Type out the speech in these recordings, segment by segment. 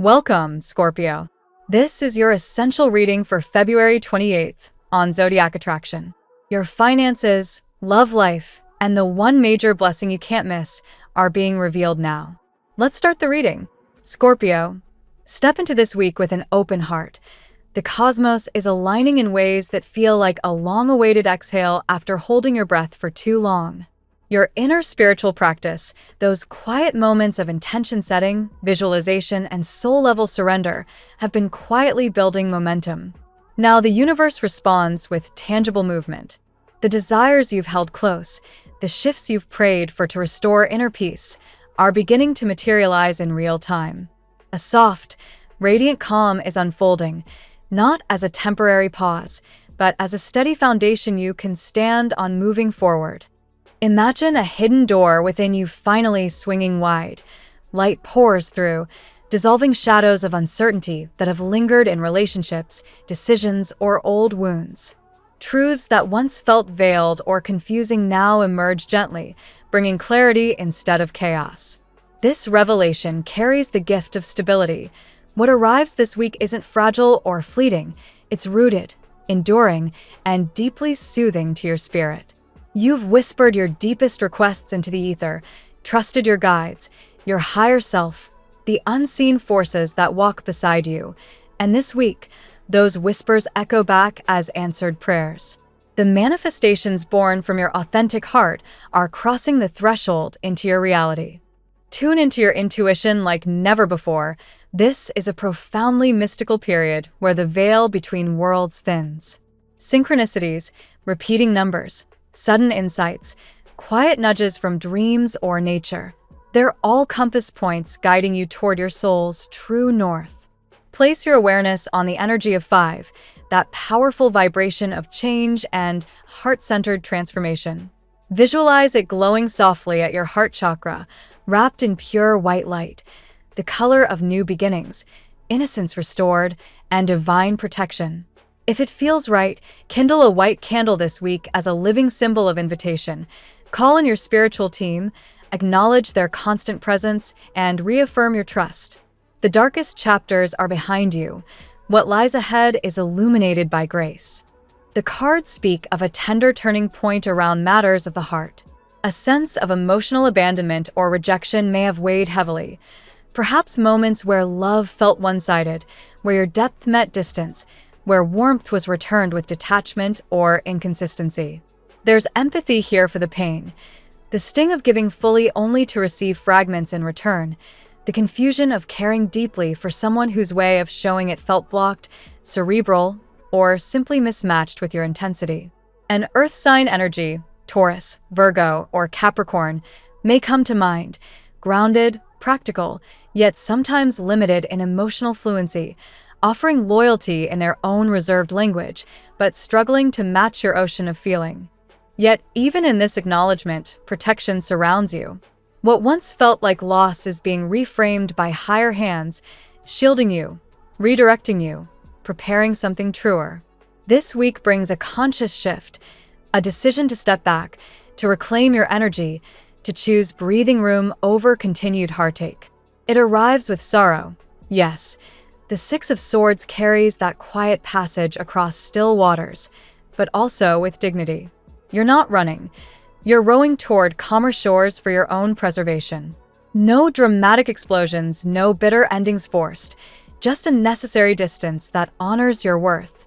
Welcome, Scorpio. This is your essential reading for February 28th on Zodiac Attraction. Your finances, love life, and the one major blessing you can't miss are being revealed now. Let's start the reading. Scorpio, step into this week with an open heart. The cosmos is aligning in ways that feel like a long-awaited exhale after holding your breath for too long. Your inner spiritual practice, those quiet moments of intention setting, visualization, and soul-level surrender have been quietly building momentum. Now the universe responds with tangible movement. The desires you've held close, the shifts you've prayed for to restore inner peace, are beginning to materialize in real time. A soft, radiant calm is unfolding, not as a temporary pause, but as a steady foundation you can stand on moving forward. Imagine a hidden door within you finally swinging wide. Light pours through, dissolving shadows of uncertainty that have lingered in relationships, decisions, or old wounds. Truths that once felt veiled or confusing now emerge gently, bringing clarity instead of chaos. This revelation carries the gift of stability. What arrives this week isn't fragile or fleeting. It's rooted, enduring, and deeply soothing to your spirit. You've whispered your deepest requests into the ether, trusted your guides, your higher self, the unseen forces that walk beside you. And this week, those whispers echo back as answered prayers. The manifestations born from your authentic heart are crossing the threshold into your reality. Tune into your intuition like never before. This is a profoundly mystical period where the veil between worlds thins. Synchronicities, repeating numbers, sudden insights, quiet nudges from dreams or nature. They're all compass points guiding you toward your soul's true north. Place your awareness on the energy of 5, that powerful vibration of change and heart-centered transformation. Visualize it glowing softly at your heart chakra, wrapped in pure white light, the color of new beginnings, innocence restored, and divine protection. If it feels right, kindle a white candle this week as a living symbol of invitation. Call in your spiritual team, acknowledge their constant presence, and reaffirm your trust. The darkest chapters are behind you. What lies ahead is illuminated by grace. The cards speak of a tender turning point around matters of the heart. A sense of emotional abandonment or rejection may have weighed heavily. Perhaps moments where love felt one-sided, where your depth met distance, where warmth was returned with detachment or inconsistency. There's empathy here for the pain, the sting of giving fully only to receive fragments in return, the confusion of caring deeply for someone whose way of showing it felt blocked, cerebral, or simply mismatched with your intensity. An earth sign energy, Taurus, Virgo, or Capricorn, may come to mind, grounded, practical, yet sometimes limited in emotional fluency, offering loyalty in their own reserved language, but struggling to match your ocean of feeling. Yet, even in this acknowledgement, protection surrounds you. What once felt like loss is being reframed by higher hands, shielding you, redirecting you, preparing something truer. This week brings a conscious shift, a decision to step back, to reclaim your energy, to choose breathing room over continued heartache. It arrives with sorrow, yes. The 6 of Swords carries that quiet passage across still waters, but also with dignity. You're not running. You're rowing toward calmer shores for your own preservation. No dramatic explosions, no bitter endings forced, just a necessary distance that honors your worth.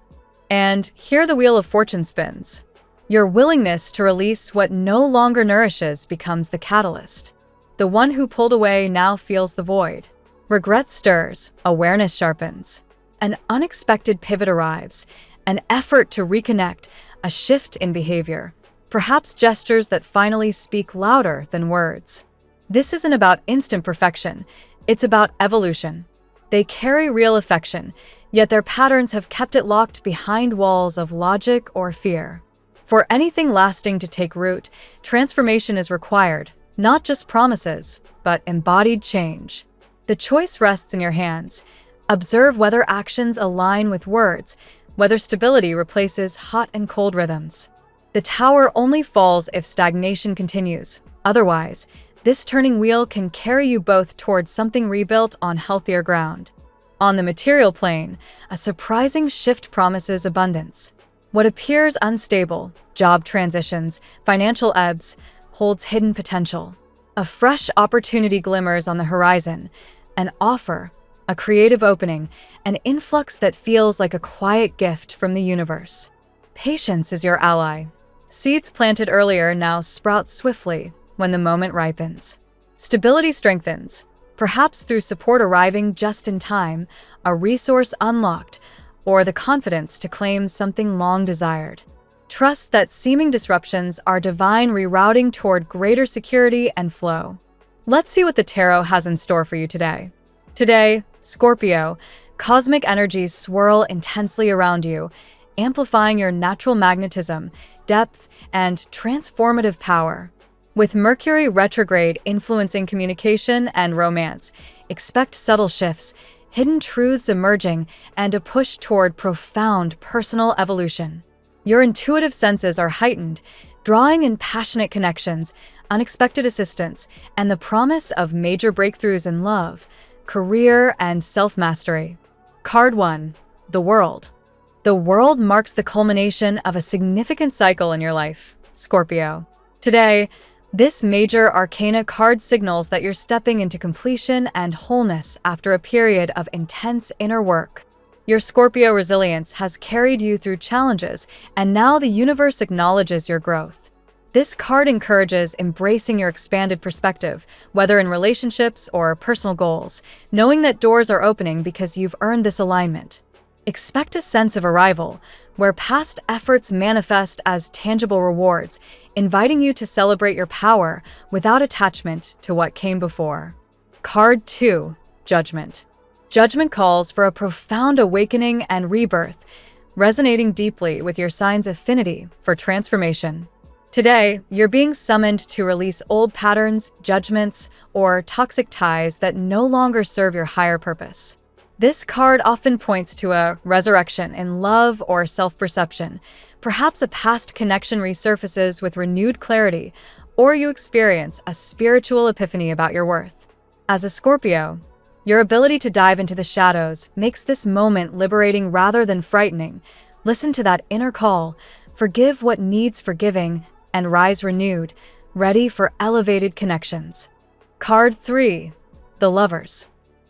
And here the wheel of fortune spins. Your willingness to release what no longer nourishes becomes the catalyst. The one who pulled away now feels the void. Regret stirs, awareness sharpens. An unexpected pivot arrives, an effort to reconnect, a shift in behavior, perhaps gestures that finally speak louder than words. This isn't about instant perfection, it's about evolution. They carry real affection, yet their patterns have kept it locked behind walls of logic or fear. For anything lasting to take root, transformation is required, not just promises, but embodied change. The choice rests in your hands. Observe whether actions align with words, whether stability replaces hot and cold rhythms. The tower only falls if stagnation continues. Otherwise, this turning wheel can carry you both towards something rebuilt on healthier ground. On the material plane, a surprising shift promises abundance. What appears unstable, job transitions, financial ebbs, holds hidden potential. A fresh opportunity glimmers on the horizon, an offer, a creative opening, an influx that feels like a quiet gift from the universe. Patience is your ally. Seeds planted earlier now sprout swiftly when the moment ripens. Stability strengthens, perhaps through support arriving just in time, a resource unlocked, or the confidence to claim something long desired. Trust that seeming disruptions are divine rerouting toward greater security and flow. Let's see what the tarot has in store for you today. Today, Scorpio, cosmic energies swirl intensely around you, amplifying your natural magnetism, depth, and transformative power. With Mercury retrograde influencing communication and romance, expect subtle shifts, hidden truths emerging, and a push toward profound personal evolution. Your intuitive senses are heightened, drawing in passionate connections, unexpected assistance, and the promise of major breakthroughs in love, career, and self-mastery. Card 1. The World. The World marks the culmination of a significant cycle in your life, Scorpio. Today, this major arcana card signals that you're stepping into completion and wholeness after a period of intense inner work. Your Scorpio resilience has carried you through challenges, and now the universe acknowledges your growth. This card encourages embracing your expanded perspective, whether in relationships or personal goals, knowing that doors are opening because you've earned this alignment. Expect a sense of arrival, where past efforts manifest as tangible rewards, inviting you to celebrate your power without attachment to what came before. Card 2. Judgment. Judgment calls for a profound awakening and rebirth, resonating deeply with your sign's affinity for transformation. Today, you're being summoned to release old patterns, judgments, or toxic ties that no longer serve your higher purpose. This card often points to a resurrection in love or self-perception. Perhaps a past connection resurfaces with renewed clarity, or you experience a spiritual epiphany about your worth. As a Scorpio, your ability to dive into the shadows makes this moment liberating rather than frightening. Listen to that inner call, forgive what needs forgiving, and rise renewed, ready for elevated connections. Card 3. The Lovers.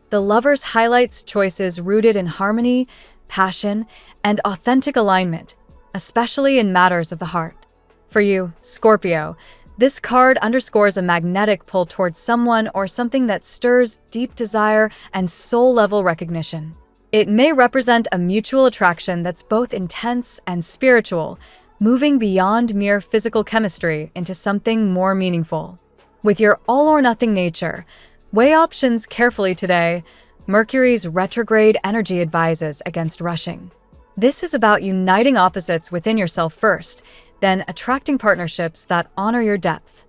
The Lovers highlights choices rooted in harmony, passion, and authentic alignment, especially in matters of the heart. For you, Scorpio, this card underscores a magnetic pull towards someone or something that stirs deep desire and soul-level recognition. It may represent a mutual attraction that's both intense and spiritual, moving beyond mere physical chemistry into something more meaningful. With your all-or-nothing nature, weigh options carefully today. Mercury's retrograde energy advises against rushing. This is about uniting opposites within yourself first, then attracting partnerships that honor your depth.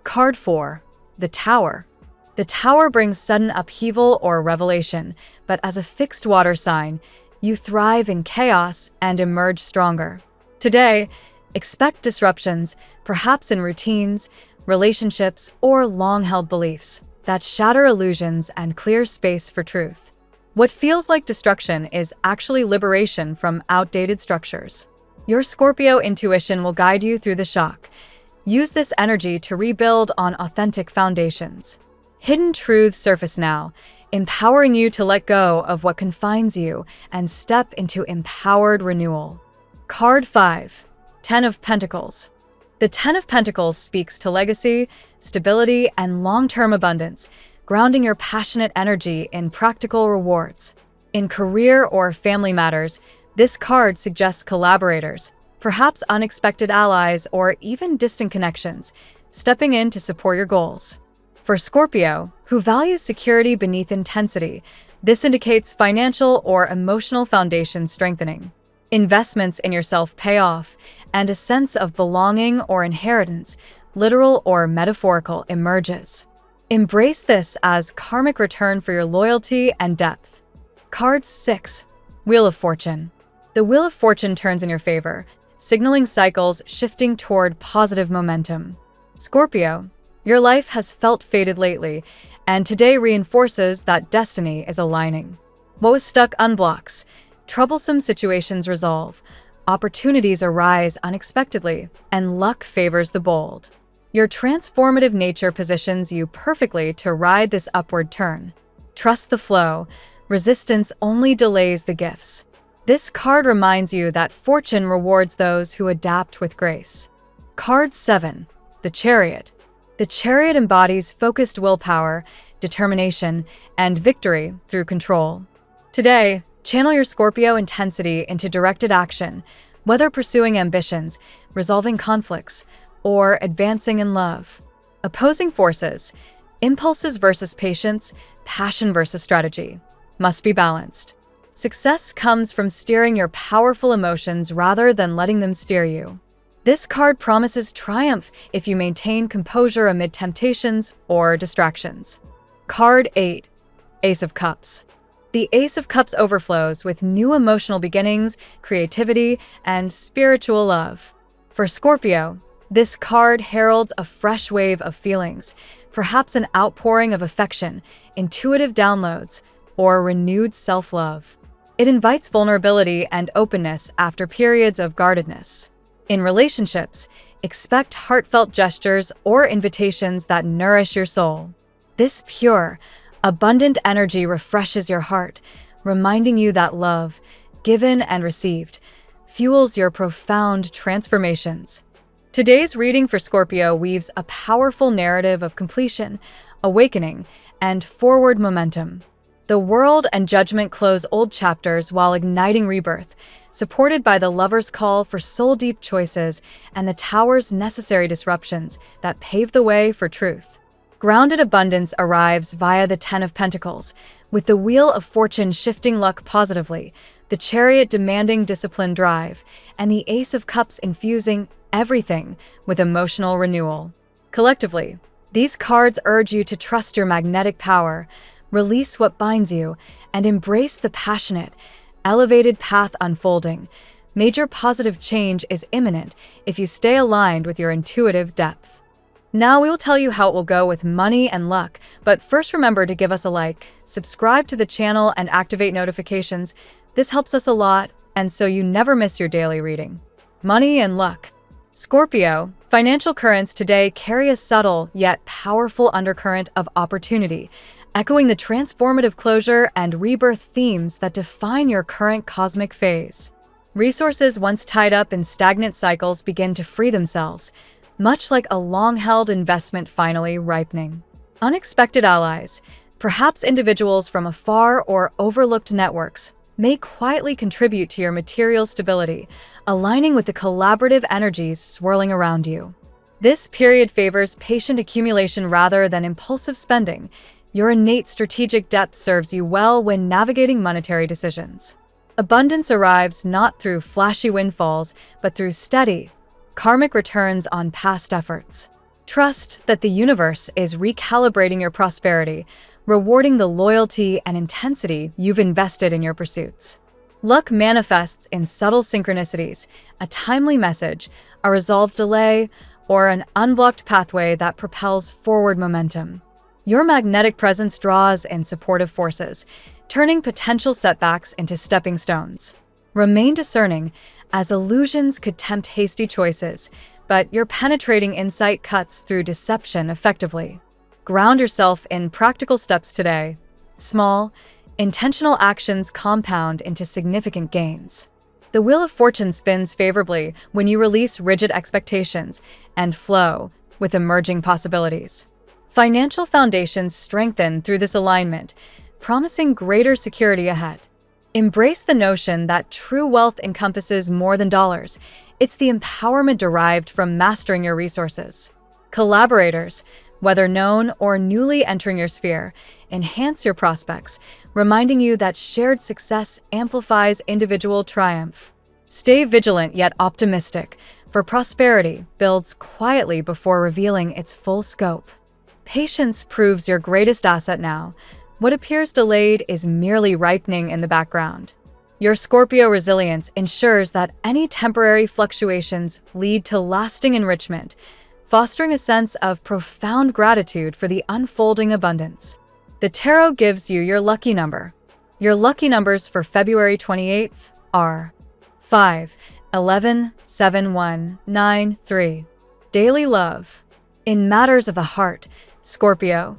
Card 4. The Tower. The Tower brings sudden upheaval or revelation, but as a fixed water sign, you thrive in chaos and emerge stronger. Today, expect disruptions, perhaps in routines, relationships, or long-held beliefs that shatter illusions and clear space for truth. What feels like destruction is actually liberation from outdated structures. Your Scorpio intuition will guide you through the shock. Use this energy to rebuild on authentic foundations. Hidden truths surface now, empowering you to let go of what confines you and step into empowered renewal. Card 5. Ten of Pentacles. The Ten of Pentacles speaks to legacy, stability, and long-term abundance, grounding your passionate energy in practical rewards. In career or family matters, this card suggests collaborators, perhaps unexpected allies or even distant connections, stepping in to support your goals. For Scorpio, who values security beneath intensity, this indicates financial or emotional foundation strengthening. Investments in yourself pay off, and a sense of belonging or inheritance, literal or metaphorical, emerges. Embrace this as karmic return for your loyalty and depth. Card 6. Wheel of Fortune. The Wheel of Fortune turns in your favor, signaling cycles shifting toward positive momentum. Scorpio, your life has felt fated lately, and today reinforces that destiny is aligning. What was stuck unblocks. Troublesome situations resolve. Opportunities arise unexpectedly, and luck favors the bold. Your transformative nature positions you perfectly to ride this upward turn. Trust the flow. Resistance only delays the gifts. This card reminds you that fortune rewards those who adapt with grace. Card 7. The Chariot. The Chariot embodies focused willpower, determination, and victory through control. Today, channel your Scorpio intensity into directed action, whether pursuing ambitions, resolving conflicts, or advancing in love. Opposing forces, impulses versus patience, passion versus strategy, must be balanced. Success comes from steering your powerful emotions rather than letting them steer you. This card promises triumph if you maintain composure amid temptations or distractions. Card 8. Ace of Cups. The Ace of Cups overflows with new emotional beginnings, creativity, and spiritual love. For Scorpio, this card heralds a fresh wave of feelings, perhaps an outpouring of affection, intuitive downloads, or renewed self-love. It invites vulnerability and openness after periods of guardedness. In relationships, expect heartfelt gestures or invitations that nourish your soul. This pure, abundant energy refreshes your heart, reminding you that love, given and received, fuels your profound transformations. Today's reading for Scorpio weaves a powerful narrative of completion, awakening, and forward momentum. The world and judgment close old chapters while igniting rebirth, supported by the lover's call for soul-deep choices and the tower's necessary disruptions that pave the way for truth. Grounded abundance arrives via the Ten of Pentacles, with the Wheel of Fortune shifting luck positively, the Chariot demanding disciplined drive, and the Ace of Cups infusing everything with emotional renewal. Collectively, these cards urge you to trust your magnetic power, release what binds you, and embrace the passionate, elevated path unfolding. Major positive change is imminent if you stay aligned with your intuitive depth. Now we will tell you how it will go with money and luck, but first remember to give us a like, subscribe to the channel, and activate notifications. This helps us a lot, and so you never miss your daily reading. Money and luck. Scorpio, financial currents today carry a subtle yet powerful undercurrent of opportunity, echoing the transformative closure and rebirth themes that define your current cosmic phase. Resources once tied up in stagnant cycles begin to free themselves, much like a long-held investment finally ripening. Unexpected allies, perhaps individuals from afar or overlooked networks, may quietly contribute to your material stability, aligning with the collaborative energies swirling around you. This period favors patient accumulation rather than impulsive spending. Your innate strategic depth serves you well when navigating monetary decisions. Abundance arrives not through flashy windfalls, but through steady, karmic returns on past efforts. Trust that the universe is recalibrating your prosperity, rewarding the loyalty and intensity you've invested in your pursuits. Luck manifests in subtle synchronicities, a timely message, a resolved delay, or an unblocked pathway that propels forward momentum. Your magnetic presence draws in supportive forces, turning potential setbacks into stepping stones. Remain discerning, as illusions could tempt hasty choices, but your penetrating insight cuts through deception effectively. Ground yourself in practical steps today. Small, intentional actions compound into significant gains. The Wheel of Fortune spins favorably when you release rigid expectations and flow with emerging possibilities. Financial foundations strengthen through this alignment, promising greater security ahead. Embrace the notion that true wealth encompasses more than dollars. It's the empowerment derived from mastering your resources. Collaborators, whether known or newly entering your sphere, enhance your prospects, reminding you that shared success amplifies individual triumph. Stay vigilant yet optimistic, for prosperity builds quietly before revealing its full scope. Patience proves your greatest asset now. What appears delayed is merely ripening in the background. Your Scorpio resilience ensures that any temporary fluctuations lead to lasting enrichment, fostering a sense of profound gratitude for the unfolding abundance. The tarot gives you your lucky number: Your lucky numbers for February 28th are 5, 11, 7, 1, 9, 3. Daily love. In matters of the heart, Scorpio,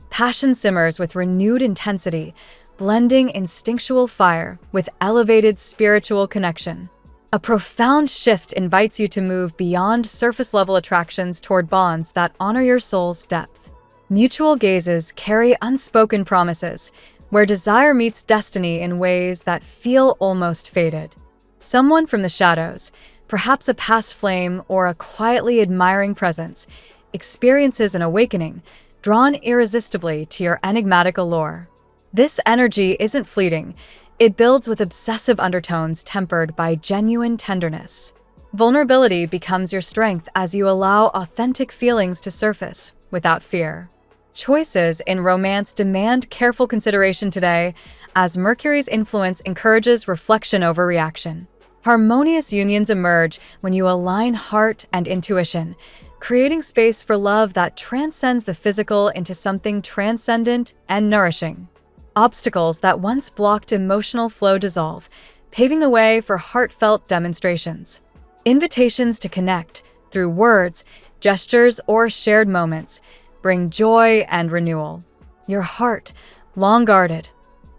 passion simmers with renewed intensity, blending instinctual fire with elevated spiritual connection. A profound shift invites you to move beyond surface-level attractions toward bonds that honor your soul's depth. Mutual gazes carry unspoken promises, where desire meets destiny in ways that feel almost fated. Someone from the shadows, perhaps a past flame or a quietly admiring presence, experiences an awakening, drawn irresistibly to your enigmatic allure. This energy isn't fleeting. It builds with obsessive undertones tempered by genuine tenderness. Vulnerability becomes your strength as you allow authentic feelings to surface without fear. Choices in romance demand careful consideration today, as Mercury's influence encourages reflection over reaction. Harmonious unions emerge when you align heart and intuition, creating space for love that transcends the physical into something transcendent and nourishing. Obstacles that once blocked emotional flow dissolve, paving the way for heartfelt demonstrations. Invitations to connect through words, gestures, or shared moments bring joy and renewal. Your heart, long guarded,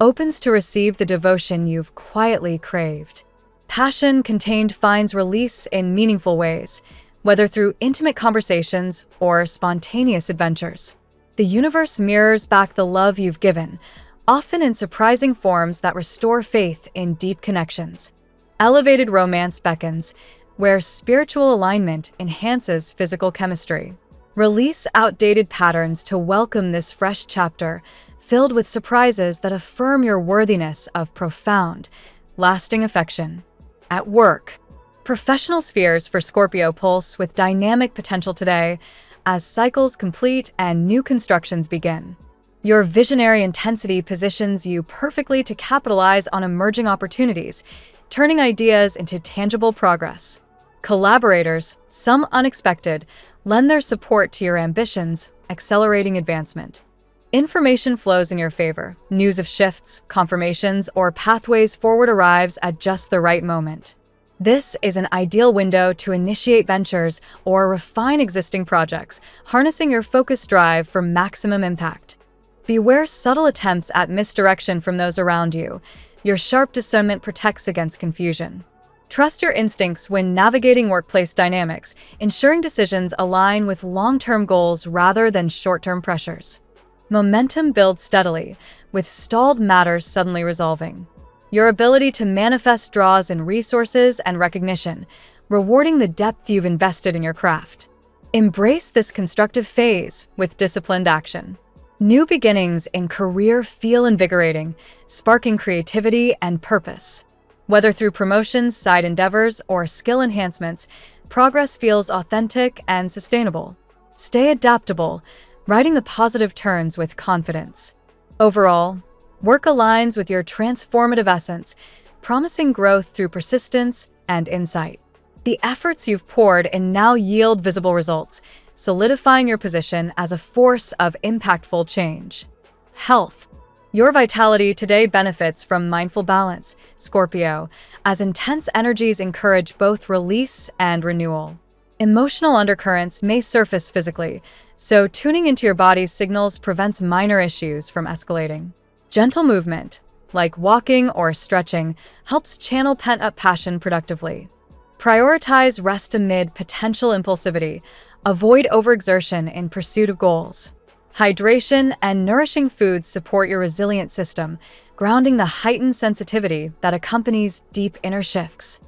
opens to receive the devotion you've quietly craved. Passion contained finds release in meaningful ways, whether through intimate conversations or spontaneous adventures. The universe mirrors back the love you've given, often in surprising forms that restore faith in deep connections. Elevated romance beckons, where spiritual alignment enhances physical chemistry. Release outdated patterns to welcome this fresh chapter, filled with surprises that affirm your worthiness of profound, lasting affection. At work, professional spheres for Scorpio pulse with dynamic potential today as cycles complete and new constructions begin. Your visionary intensity positions you perfectly to capitalize on emerging opportunities, turning ideas into tangible progress. Collaborators, some unexpected, lend their support to your ambitions, accelerating advancement. Information flows in your favor. News of shifts, confirmations, or pathways forward arrives at just the right moment. This is an ideal window to initiate ventures or refine existing projects, harnessing your focused drive for maximum impact. Beware subtle attempts at misdirection from those around you. Your sharp discernment protects against confusion. Trust your instincts when navigating workplace dynamics, ensuring decisions align with long-term goals rather than short-term pressures. Momentum builds steadily, with stalled matters suddenly resolving. Your ability to manifest draws in resources and recognition, rewarding the depth you've invested in your craft. Embrace this constructive phase with disciplined action. New beginnings in career feel invigorating, sparking creativity and purpose. Whether through promotions, side endeavors, or skill enhancements, progress feels authentic and sustainable. Stay adaptable, riding the positive turns with confidence. Overall, work aligns with your transformative essence, promising growth through persistence and insight. The efforts you've poured in now yield visible results, solidifying your position as a force of impactful change. Health. Your vitality today benefits from mindful balance, Scorpio, as intense energies encourage both release and renewal. Emotional undercurrents may surface physically, so tuning into your body's signals prevents minor issues from escalating. Gentle movement, like walking or stretching, helps channel pent-up passion productively. Prioritize rest amid potential impulsivity. Avoid overexertion in pursuit of goals. Hydration and nourishing foods support your resilient system, grounding the heightened sensitivity that accompanies deep inner shifts.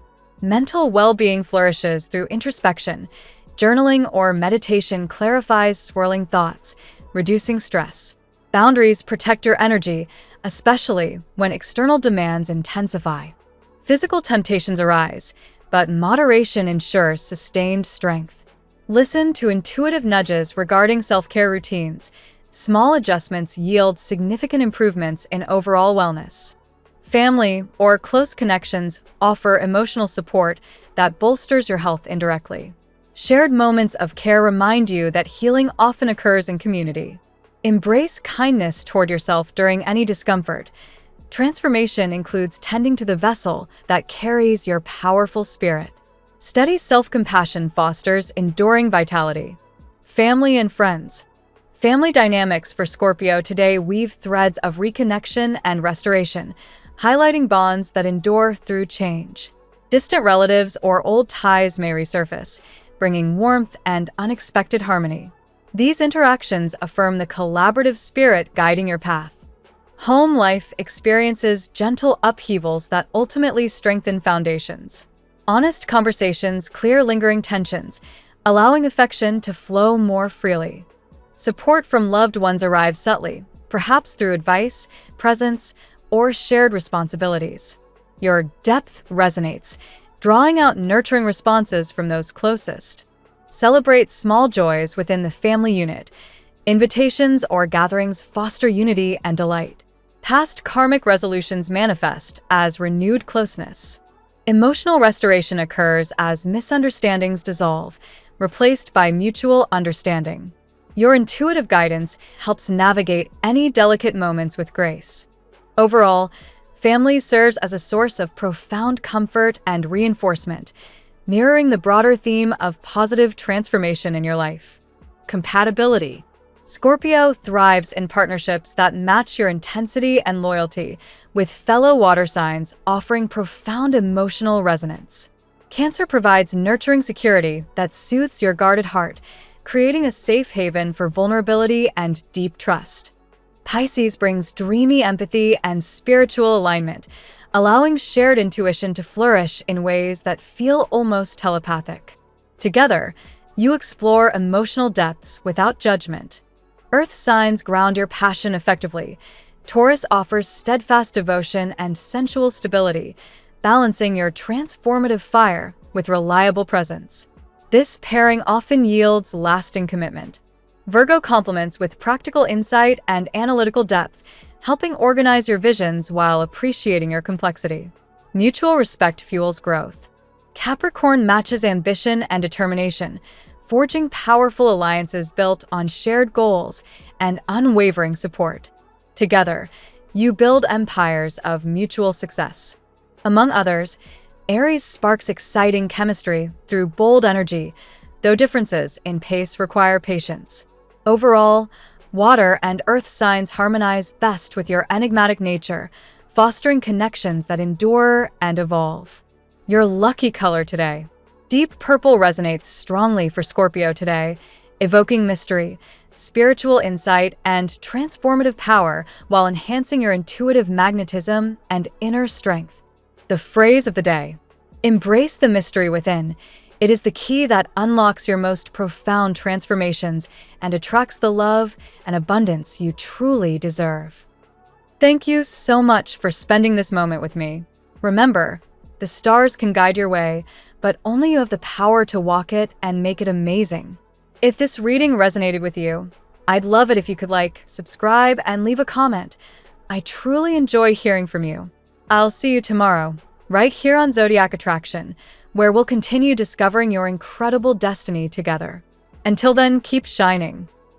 Mental well-being flourishes through introspection. Journaling or meditation clarifies swirling thoughts, reducing stress. Boundaries protect your energy, especially when external demands intensify. Physical temptations arise, but moderation ensures sustained strength. Listen to intuitive nudges regarding self-care routines. Small adjustments yield significant improvements in overall wellness. Family or close connections offer emotional support that bolsters your health indirectly. Shared moments of care remind you that healing often occurs in community. Embrace kindness toward yourself during any discomfort. Transformation includes tending to the vessel that carries your powerful spirit. Steady self-compassion fosters enduring vitality. Family and friends. Family dynamics for Scorpio today weave threads of reconnection and restoration, highlighting bonds that endure through change. Distant relatives or old ties may resurface, bringing warmth and unexpected harmony. These interactions affirm the collaborative spirit guiding your path. Home life experiences gentle upheavals that ultimately strengthen foundations. Honest conversations clear lingering tensions, allowing affection to flow more freely. Support from loved ones arrives subtly, perhaps through advice, presence, or shared responsibilities. Your depth resonates, drawing out nurturing responses from those closest. Celebrate small joys within the family unit. Invitations or gatherings foster unity and delight. Past karmic resolutions manifest as renewed closeness. Emotional restoration occurs as misunderstandings dissolve, replaced by mutual understanding. Your intuitive guidance helps navigate any delicate moments with grace. Overall, family serves as a source of profound comfort and reinforcement, mirroring the broader theme of positive transformation in your life. Compatibility. Scorpio thrives in partnerships that match your intensity and loyalty, with fellow water signs offering profound emotional resonance. Cancer provides nurturing security that soothes your guarded heart, creating a safe haven for vulnerability and deep trust. Pisces brings dreamy empathy and spiritual alignment, allowing shared intuition to flourish in ways that feel almost telepathic. Together, you explore emotional depths without judgment. Earth signs ground your passion effectively. Taurus offers steadfast devotion and sensual stability, balancing your transformative fire with reliable presence. This pairing often yields lasting commitment. Virgo complements with practical insight and analytical depth, helping organize your visions while appreciating your complexity. Mutual respect fuels growth. Capricorn matches ambition and determination, forging powerful alliances built on shared goals and unwavering support. Together, you build empires of mutual success. Among others, Aries sparks exciting chemistry through bold energy, though differences in pace require patience. Overall, water and earth signs harmonize best with your enigmatic nature, fostering connections that endure and evolve. Your lucky color today. Deep purple resonates strongly for Scorpio today, evoking mystery, spiritual insight, and transformative power while enhancing your intuitive magnetism and inner strength. The phrase of the day: embrace the mystery within. It is the key that unlocks your most profound transformations and attracts the love and abundance you truly deserve. Thank you so much for spending this moment with me. Remember, the stars can guide your way, but only you have the power to walk it and make it amazing. If this reading resonated with you, I'd love it if you could like, subscribe, and leave a comment. I truly enjoy hearing from you. I'll see you tomorrow, right here on Zodiac Attraction, where we'll continue discovering your incredible destiny together. Until then, keep shining.